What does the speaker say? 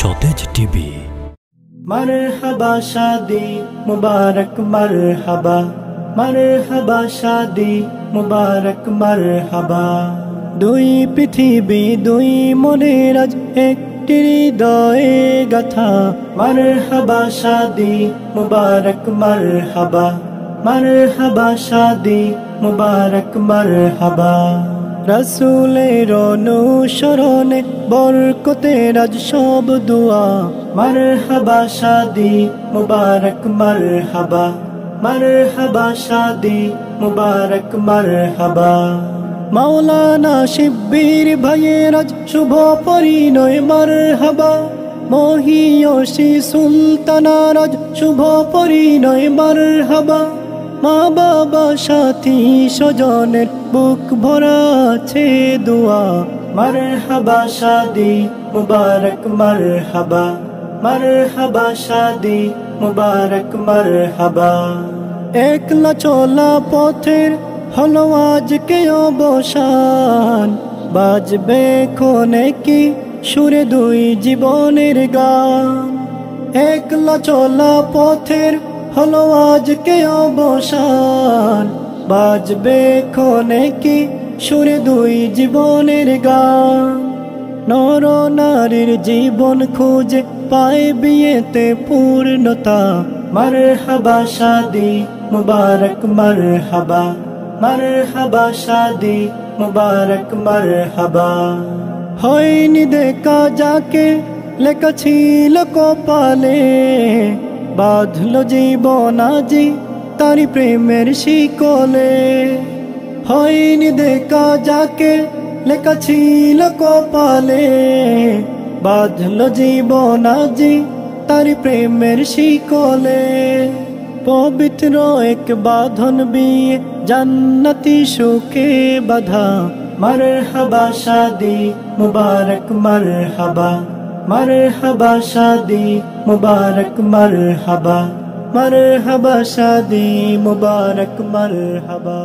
সতেজ টিভি। मरहबा शादी मुबारक मरहबा, मरहबा शादी मुबारक मरहबा। दुई पृथिवी दुई मनेर आज एकटी हृदये गाथा। मरहबा शादी मुबारक मरहबा, मरहबा शादी मुबारक मरहबा। रसूलेर अनुसरणे बरकतेर आज सब दुआ। मरहबा शादी मुबारक मरहबा, मरहबा शादी मुबारक मरहबा। मौलाना शिब्बीर भाइयेर आज शुभ परिणय मरहबा। মহিয়সী সুলতানার আজ শুভ পরিণয় মারহাবা। মা বাবা সাথী স্বজনের বুক ভরা আছে দোয়া। মারহাবা শাদি মুবারক মারহাবা, মারহাবা শাদি মুবারক মারহাবা। একলা চলা পথের হলো আজকে অবসান। বাজবে ক্ষণে কি সুরে দুই জীবনের গান। একলা চলা পথের হলো আজকে অবসান। বাজবে ক্ষণে কি সুরে দুই জীবনের গান। নর নারীর জীবন খুঁজে পায় বিয়েতে পূর্ণতা। মরহবা শাদি মুবারক মরহবা, মরহবা শাদি মুবারক মরহবা। হয়নি দেখা যাকে লেখা ছিল কপালে, বাঁধলো জীবন আজি তারি প্রেমের শিকলে। হয়নি দেখা যাকে লেখা ছিল কপালে, বাঁধলো জীবন আজি তারি প্রেমের শিকলে। পবিত্র এক বাঁধন বিয়ে জান্নাতি সুখে বাঁধা। मरहबा शादी मुबारक मरहबा, मरहबा शादी मुबारक मरहबा, मरहबा शादी मुबारक मरहबा।